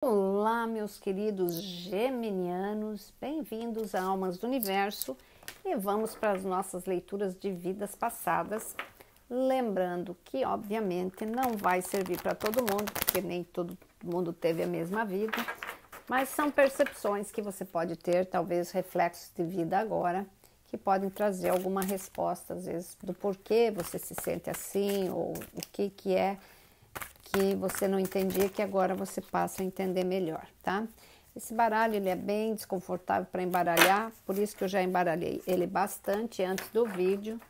Olá, meus queridos geminianos, bem-vindos a Almas do Universo e vamos para as nossas leituras de vidas passadas. Lembrando que, obviamente, não vai servir para todo mundo, porque nem todo mundo teve a mesma vida, mas são percepções que você pode ter, talvez reflexos de vida agora, que podem trazer alguma resposta, às vezes, do porquê você se sente assim ou o que é que você não entendia, que agora você passa a entender melhor, tá? Esse baralho, ele é bem desconfortável para embaralhar, por isso que eu já embaralhei ele bastante antes do vídeo,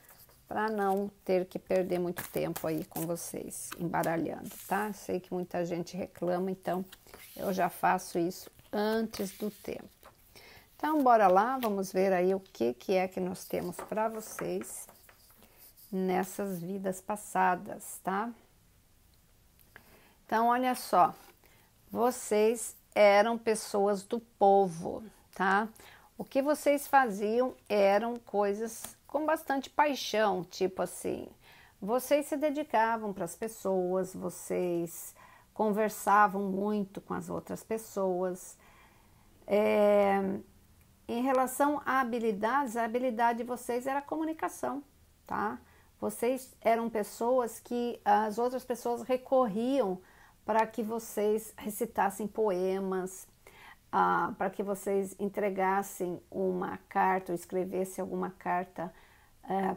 para não ter que perder muito tempo aí com vocês, embaralhando, tá? Sei que muita gente reclama, então eu já faço isso antes do tempo. Então, bora lá, vamos ver aí o que é que nós temos para vocês nessas vidas passadas, tá? Então, olha só, vocês eram pessoas do povo, tá? O que vocês faziam eram coisas com bastante paixão, tipo assim, vocês se dedicavam para as pessoas, vocês conversavam muito com as outras pessoas. Em relação a habilidades, a habilidade de vocês era a comunicação, tá? Vocês eram pessoas que as outras pessoas recorriam para que vocês recitassem poemas, para que vocês entregassem uma carta ou escrevessem alguma carta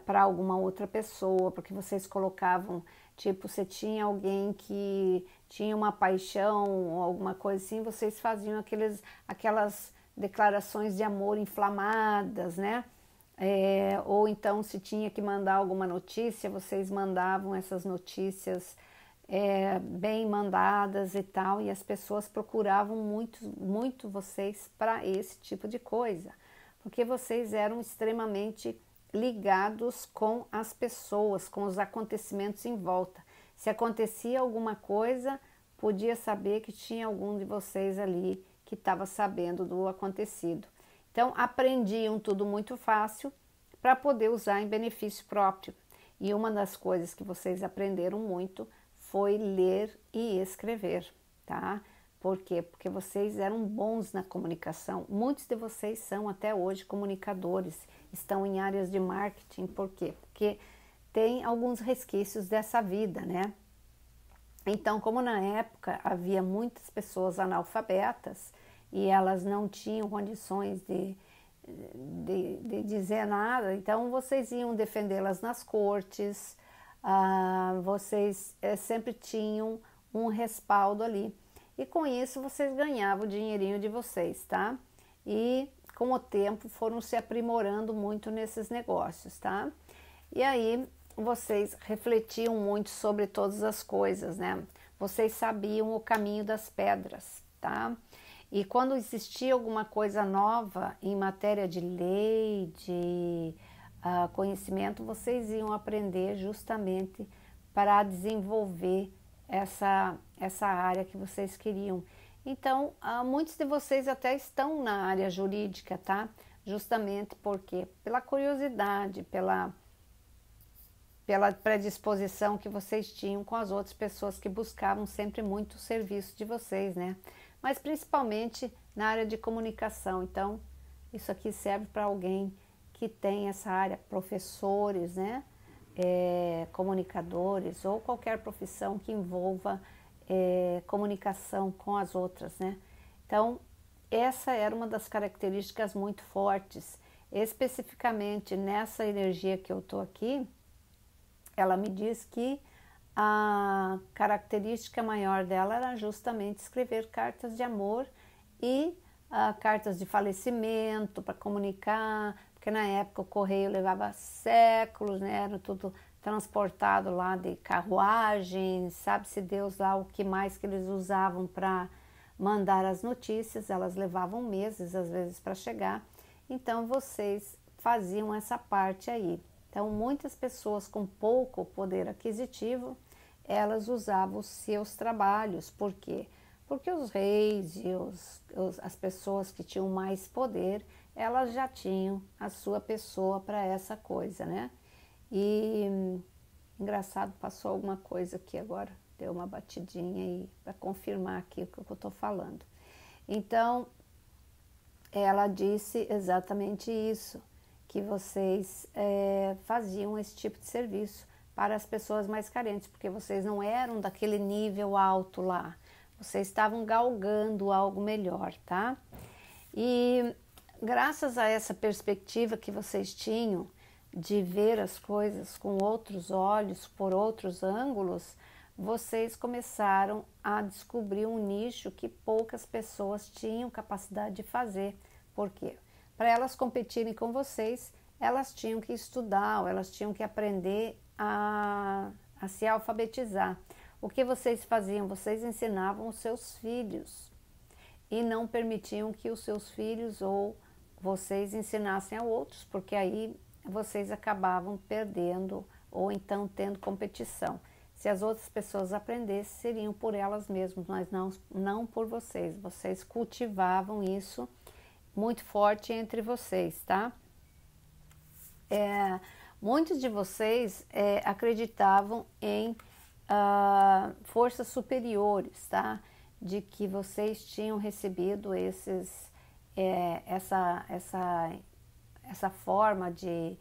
para alguma outra pessoa, porque vocês colocavam, tipo, você tinha alguém que tinha uma paixão ou alguma coisa assim, vocês faziam aquelas declarações de amor inflamadas, né? Ou então, se tinha que mandar alguma notícia, vocês mandavam essas notícias bem mandadas e tal, e as pessoas procuravam muito vocês para esse tipo de coisa, porque vocês eram extremamente ligados com as pessoas, com os acontecimentos em volta. Se acontecia alguma coisa, podia saber que tinha algum de vocês ali que estava sabendo do acontecido. Então, aprendiam tudo muito fácil para poder usar em benefício próprio. E uma das coisas que vocês aprenderam muito foi ler e escrever, tá? Por quê? Porque vocês eram bons na comunicação. Muitos de vocês são até hoje comunicadores, estão em áreas de marketing. Por quê? Porque tem alguns resquícios dessa vida, né? Então, como na época havia muitas pessoas analfabetas e elas não tinham condições de dizer nada, então vocês iam defendê-las nas cortes, vocês sempre tinham um respaldo ali. E com isso vocês ganhavam o dinheirinho de vocês, tá? E com o tempo foram se aprimorando muito nesses negócios, tá? E aí vocês refletiam muito sobre todas as coisas, né? Vocês sabiam o caminho das pedras, tá? E quando existia alguma coisa nova em matéria de lei, de conhecimento, vocês iam aprender justamente para desenvolver essa área que vocês queriam. Então, muitos de vocês até estão na área jurídica, tá? Justamente porque pela curiosidade, pela predisposição que vocês tinham com as outras pessoas que buscavam sempre muito o serviço de vocês, né? Mas principalmente na área de comunicação. Então, isso aqui serve para alguém que tem essa área, professores, né? Comunicadores ou qualquer profissão que envolva comunicação com as outras, né? Então, essa era uma das características muito fortes. Especificamente nessa energia que eu tô aqui, ela me diz que a característica maior dela era justamente escrever cartas de amor e cartas de falecimento para comunicar, porque na época o correio levava séculos, né? Era tudo transportado lá de carruagem, sabe-se Deus lá o que mais que eles usavam para mandar as notícias, elas levavam meses às vezes para chegar, então vocês faziam essa parte aí. Então, muitas pessoas com pouco poder aquisitivo, elas usavam os seus trabalhos. Por quê? Porque os reis e as pessoas que tinham mais poder, elas já tinham a sua pessoa para essa coisa, né? E, engraçado, passou alguma coisa aqui agora. deu uma batidinha aí para confirmar aqui o que eu estou falando. Então, ela disse exatamente isso, que vocês faziam esse tipo de serviço para as pessoas mais carentes, porque vocês não eram daquele nível alto lá, vocês estavam galgando algo melhor, tá? E graças a essa perspectiva que vocês tinham de ver as coisas com outros olhos, por outros ângulos, vocês começaram a descobrir um nicho que poucas pessoas tinham capacidade de fazer. Por quê? Para elas competirem com vocês, elas tinham que estudar, ou elas tinham que aprender a se alfabetizar. O que vocês faziam? Vocês ensinavam os seus filhos e não permitiam que os seus filhos ou vocês ensinassem a outros, porque aí vocês acabavam perdendo ou então tendo competição. Se as outras pessoas aprendessem, seriam por elas mesmas, mas não por vocês. Vocês cultivavam isso muito forte entre vocês, tá? Muitos de vocês acreditavam em forças superiores, tá? De que vocês tinham recebido essa forma de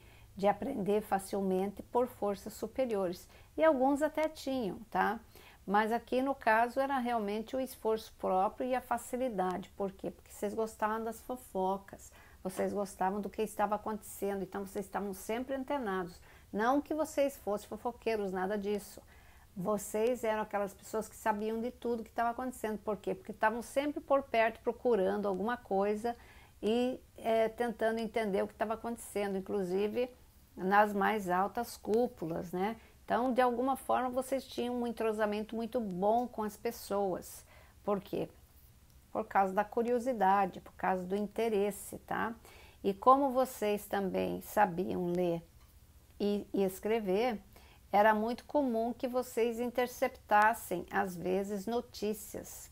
aprender facilmente por forças superiores. E alguns até tinham, tá? Mas aqui no caso era realmente o esforço próprio e a facilidade. Por quê? Porque vocês gostavam das fofocas, vocês gostavam do que estava acontecendo, então vocês estavam sempre antenados. Não que vocês fossem fofoqueiros, nada disso. Vocês eram aquelas pessoas que sabiam de tudo que estava acontecendo. Por quê? Porque estavam sempre por perto procurando alguma coisa e tentando entender o que estava acontecendo, inclusive nas mais altas cúpulas, né? Então, de alguma forma, vocês tinham um entrosamento muito bom com as pessoas. Por quê? Por causa da curiosidade, por causa do interesse, tá? E como vocês também sabiam ler e escrever, era muito comum que vocês interceptassem, às vezes, notícias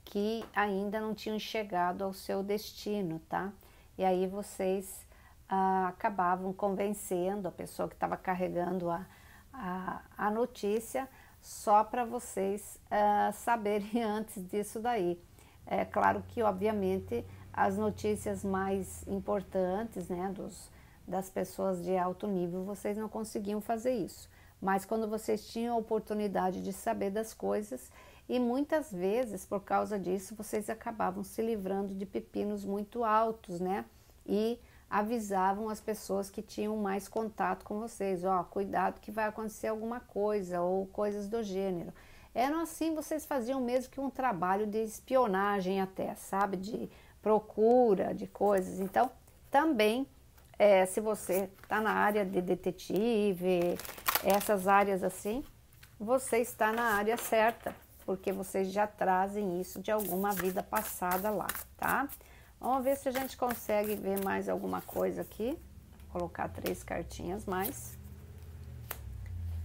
que ainda não tinham chegado ao seu destino, tá? E aí vocês acabavam convencendo a pessoa que estava carregando a notícia só para vocês saberem antes disso daí. É claro que, obviamente, as notícias mais importantes, né, das pessoas de alto nível, vocês não conseguiam fazer isso. Mas quando vocês tinham a oportunidade de saber das coisas, e muitas vezes, por causa disso, vocês acabavam se livrando de pepinos muito altos, né? E avisavam as pessoas que tinham mais contato com vocês, ó, cuidado que vai acontecer alguma coisa, ou coisas do gênero. Eram assim, vocês faziam mesmo que um trabalho de espionagem até, sabe? De procura de coisas. Então, também, se você está na área de detetive, essas áreas assim, você está na área certa, porque vocês já trazem isso de alguma vida passada lá, tá? Vamos ver se a gente consegue ver mais alguma coisa aqui. Vou colocar 3 cartinhas mais,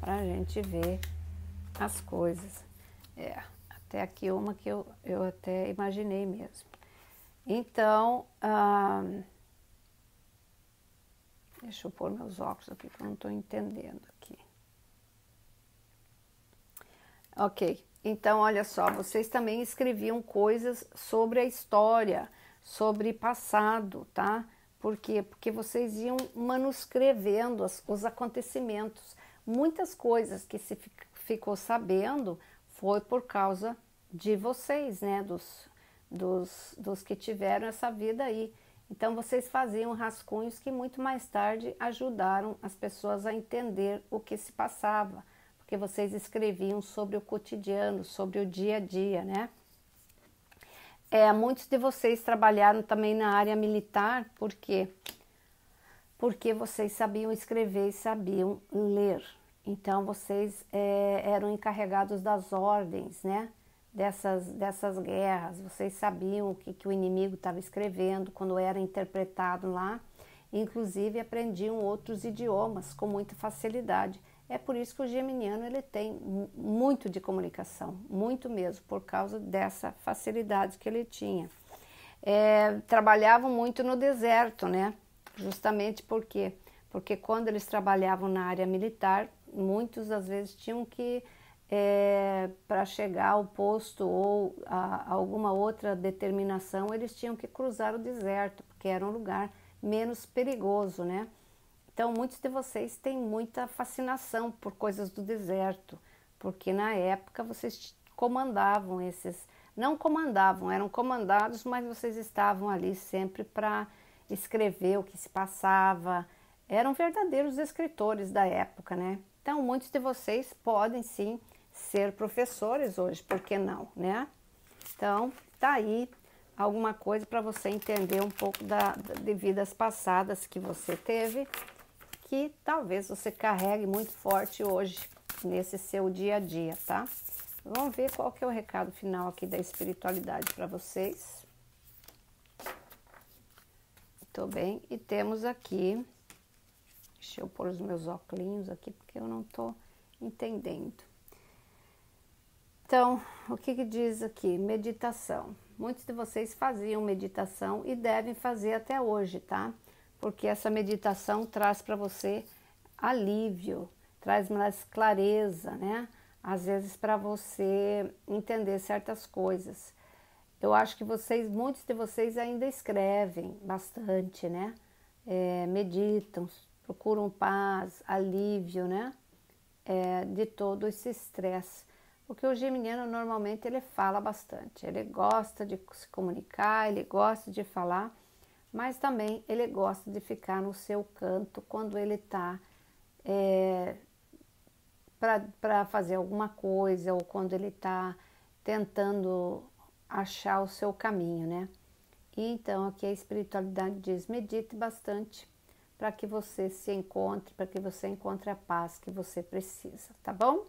para a gente ver as coisas. Até aqui uma que eu até imaginei mesmo. Então, deixa eu pôr meus óculos aqui, que eu não estou entendendo aqui. Ok, então olha só, vocês também escreviam coisas sobre a história, sobre passado, tá? Por quê? Porque vocês iam manuscrevendo os acontecimentos. Muitas coisas que se ficou sabendo foi por causa de vocês, né? Dos que tiveram essa vida aí. Então vocês faziam rascunhos que muito mais tarde ajudaram as pessoas a entender o que se passava, porque vocês escreviam sobre o cotidiano, sobre o dia a dia, né? Muitos de vocês trabalharam também na área militar, por quê? Porque vocês sabiam escrever e sabiam ler. Então vocês eram encarregados das ordens, né? Dessas guerras. Vocês sabiam o que o inimigo estava escrevendo quando era interpretado lá. Inclusive aprendiam outros idiomas com muita facilidade. É por isso que o geminiano ele tem muito de comunicação, muito mesmo, por causa dessa facilidade que ele tinha. Trabalhavam muito no deserto, né? Justamente porque quando eles trabalhavam na área militar, muitos às vezes tinham que para chegar ao posto ou a alguma outra determinação, eles tinham que cruzar o deserto, porque era um lugar menos perigoso, né? Então, muitos de vocês têm muita fascinação por coisas do deserto, porque na época vocês comandavam não comandavam, eram comandados, mas vocês estavam ali sempre para escrever o que se passava, eram verdadeiros escritores da época, né? Então, muitos de vocês podem sim ser professores hoje, por que não, né? Então, tá aí alguma coisa para você entender um pouco de vidas passadas que você teve, que talvez você carregue muito forte hoje, nesse seu dia a dia, tá? Vamos ver qual que é o recado final aqui da espiritualidade para vocês. Muito bem, e temos aqui, deixa eu pôr os meus óculos aqui, porque eu não tô entendendo. Então, o que diz aqui? Meditação. Muitos de vocês faziam meditação e devem fazer até hoje, tá? Porque essa meditação traz para você alívio, traz mais clareza, né? Às vezes para você entender certas coisas. Eu acho que muitos de vocês ainda escrevem bastante, né? Meditam, procuram paz, alívio, né? De todo esse estresse. Porque o geminiano normalmente ele fala bastante, ele gosta de se comunicar, ele gosta de falar, mas também ele gosta de ficar no seu canto quando ele está para fazer alguma coisa ou quando ele está tentando achar o seu caminho, né? E então aqui a espiritualidade diz, medite bastante para que você se encontre, para que você encontre a paz que você precisa, tá bom?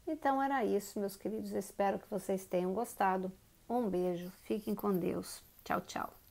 Então era isso, meus queridos, espero que vocês tenham gostado. Um beijo, fiquem com Deus. Tchau, tchau.